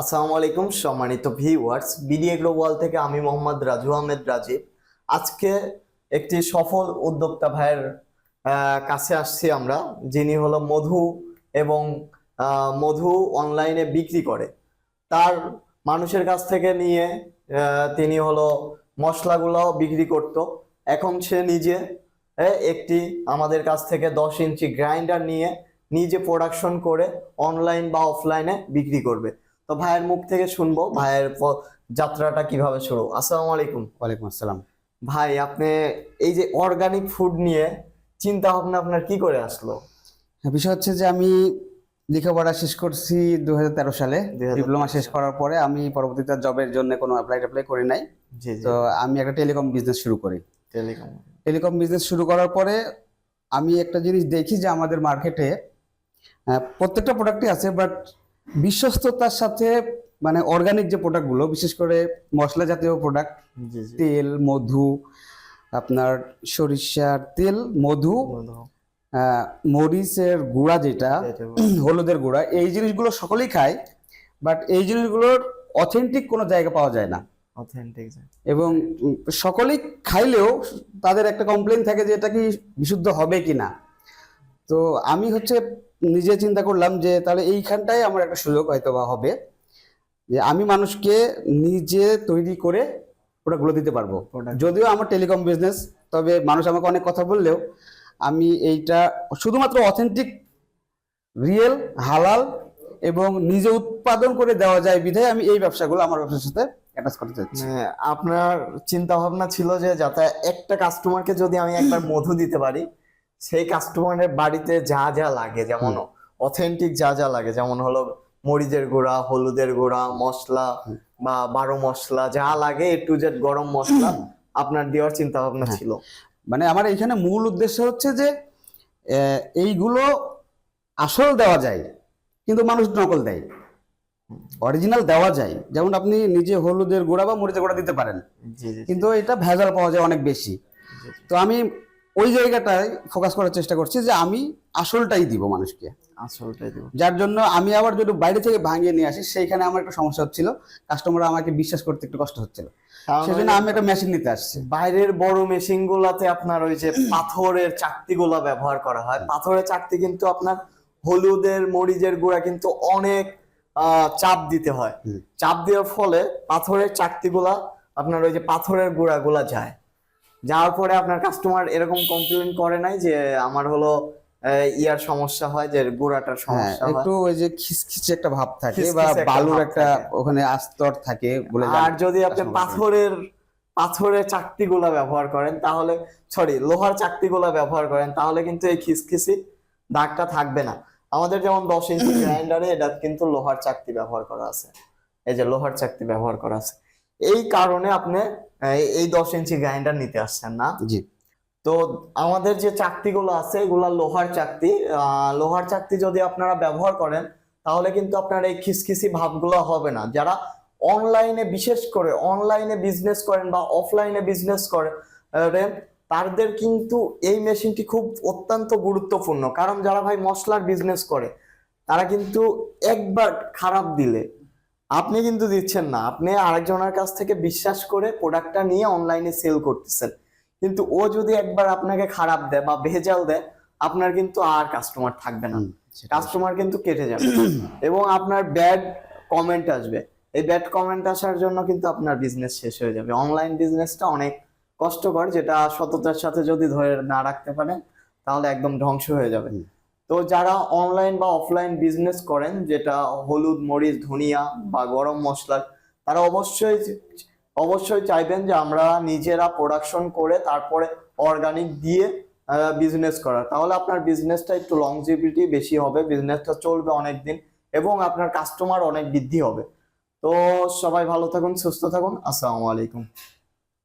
আসসালামু আলাইকুম সম্মানিত ভিউয়ার্স, বিডি এগ্রো ওয়ার্ল্ড থেকে আমি মোহাম্মদ রাজু আহমেদ রাজীব। আজকে একটি সফল উদ্যোক্তা ভাইয়ের কাছে আসছি আমরা, যিনি হলো মধু এবং মধু অনলাইনে বিক্রি করে। তার মানুষের কাছ থেকে নিয়ে তিনি হলো মশলাগুলো বিক্রি করত। এখন সে নিজে একটি আমাদের কাছ থেকে 10 ইঞ্চি গ্রাইন্ডার নিয়ে নিজে প্রোডাকশন করে অনলাইন বা অফলাইনে বিক্রি করবে। তো ভাইয়ের মুখ থেকে শুনবো ভাইয়ের যাত্রাটা কিভাবে শুরু। আসসালামু আলাইকুম। ওয়ালাইকুম আসসালাম। ভাই, আপনি এই যে অর্গানিক ফুড নিয়ে চিন্তা ভাবনা আপনার কি করে আসলো? বিষয় হচ্ছে যে আমি লেখাপড়া শেষ করছি 2013 সালে। 2013 ডিপ্লোমা শেষ করার পরে আমি পরবর্তীতে জবের জন্য কোনো অ্যাপ্লাই করি নাই। জি জি। তো আমি একটা টেলিকম বিজনেস শুরু করি। টেলিকম বিজনেস শুরু করার পরে আমি একটা জিনিস দেখি যে আমাদের মার্কেটে প্রত্যেকটা প্রোডাক্টই আছে, বাট বিশ্বস্ততার সাথে মানে অর্গানিক যে প্রোডাক্টগুলো, বিশেষ করে মশলা জাতীয় প্রোডাক্ট, জি জি। তেল, মধু, আপনার সরিষার তেল, মধু, মরিচের গুঁড়া, যেটা হলুদের গুঁড়া, এই জিনিসগুলো সকলেই খায়, বাট এই জিনিসগুলোর অথেন্টিক কোনো জায়গা পাওয়া যায় না। অথেন্টিক। এবং সকলেই খাইলেও তাদের একটা কমপ্লেইন থাকে যে এটা কি বিশুদ্ধ হবে কি না। তো আমি নিজে চিন্তা করলাম যে তাহলে এইখানটাই আমার একটা সুযোগ হয়তো বা হবে, যে আমি মানুষকে নিজে তৈরি করে প্রোডাক্টগুলো দিতে পারবো। যদিও আমার টেলিকম বিজনেস, তবে মানুষ আমাকে অনেক কথা বললেও আমি এইটা শুধুমাত্র অথেন্টিক, রিয়েল, হালাল এবং নিজে উৎপাদন করে দেওয়া যায় বিধায় আমি এই ব্যবসাগুলো আমার ব্যবসার সাথে অ্যাটাচ করতে চাচ্ছি। আপনার চিন্তা ভাবনা ছিল যে যাতে একটা কাস্টমারকে যদি আমি একবার মধু দিতে পারি, সেই কাস্টমারের বাড়িতে যা যা লাগে, যেমন অথেন্টিক যা যা লাগে, যেমন হলো মরিচের গুঁড়া, হলুদের গুঁড়া, মশলা বা 12 মশলা যা লাগে, A to Z গরম মশলা আপনার দেওয়ার চিন্তা ভাবনা ছিল। মানে আমার এখানে মূল উদ্দেশ্য হচ্ছে যে এইগুলো আসল দেওয়া যায়, কিন্তু মানুষ নকল দেয়। অরিজিনাল দেওয়া যায়, যেমন আপনি নিজে হলুদের গুঁড়া বা মরিচের গুঁড়া দিতে পারেন, কিন্তু এটা ভেজাল পাওয়া যায় অনেক বেশি। তো আমি ওই জায়গাটায় ফোকাস করার চেষ্টা করছি যে আমি আসলটাই দিব মানুষকে, আসলটাই দিব। যার জন্য আমি আবার যদি বাইরে থেকে ভাঙিয়ে নিয়ে আসি, সেইখানে আমার একটা সমস্যা হচ্ছিল, কাস্টমার আমাকে বিশ্বাস করতে একটু কষ্ট হচ্ছিল, সেজন্য আমি একটা মেশিন নিতে আসছি। বাইরের বড় মেশিন গুলাতে আপনার ওই যে পাথরের চাকতি গুলা ব্যবহার করা হয়। পাথরের চাকতি কিন্তু আপনার হলুদের মরিচের গুঁড়া কিন্তু অনেক চাপ দিতে হয়। চাপ দেওয়ার ফলে পাথরের চাকতি গুলা আপনার ওই যে পাথরের গুঁড়া গুলা যায়, যাওয়ার পরে আপনার কাস্টমার এরকম কমপ্লেন করে নাই যে আমার হলো ইয়ার সমস্যা হয়, যে গুঁড়াটার সমস্যা হয়, একটু ওই যে খিসখিসে একটা ভাব থাকে বা বালুর একটা ওখানে আস্তর থাকে বলে। আর যদি আপনি পাথরের চাকতিগুলা ব্যবহার করেন, তাহলে লোহার চাকতিগুলা ব্যবহার করেন, তাহলে কিন্তু এই খিসখিসি দাগটা থাকবে না। আমাদের যেমন 10 ইঞ্চি গ্রাইন্ডারে এটা কিন্তু লোহার চাকতি ব্যবহার করা আছে, এই যে লোহার চাকতি ব্যবহার করা আছে। এই কারণে আপনি এই 10 ইঞ্চি গ্রাইন্ডার নিতে আসছেন না? জি। তো আমাদের যে চাকতিগুলো আছে এগুলা লোহার চাকতি। লোহার চাকতি যদি আপনারা ব্যবহার করেন, তাহলে কিন্তু আপনার এই খিসখিসি ভাবগুলো হবে না। যারা অনলাইনে, বিশেষ করে অনলাইনে বিজনেস করেন বা অফলাইনে বিজনেস করেন, তাদের কিন্তু এই মেশিনটি খুব অত্যন্ত গুরুত্বপূর্ণ। কারণ যারা ভাই মশলার বিজনেস করে, তারা কিন্তু একবার খারাপ দিলে আপনি কিন্তু দিচ্ছেন না, আপনি আরেকজনের কাছ থেকে বিশ্বাস করে প্রোডাক্টটা নিয়ে অনলাইনে সেল করতেছেন, কিন্তু ও যদি একবার আপনাকে খারাপ দেয় বা ভেজাল দেয়, আপনার কিন্তু আর কাস্টমার থাকবে না, কাস্টমার কিন্তু কেটে যাবে এবং আপনার ব্যাড কমেন্ট আসবে। এই ব্যাড কমেন্ট আসার জন্য কিন্তু আপনার বিজনেস শেষ হয়ে যাবে। অনলাইন বিজনেসটা অনেক কষ্টকর, যেটা সততার সাথে যদি ধরে না রাখতে পারেন, তাহলে একদম ধ্বংস হয়ে যাবে। তো যারা অনলাইন বা অফলাইন বিজনেস করেন, যেটা হলুদ, মরিচ, ধনিয়া বা গরম মশলা, তারা অবশ্যই চাইবেন যে আমরা নিজেরা প্রোডাকশন করে তারপরে অর্গানিক দিয়ে বিজনেস করা। তাহলে আপনার বিজনেসটা একটু লংজিভিটি বেশি হবে, বিজনেসটা চলবে অনেক দিন এবং আপনার কাস্টমার অনেক বৃদ্ধি হবে। তো সবাই ভালো থাকুন, সুস্থ থাকুন। আসসালামু আলাইকুম।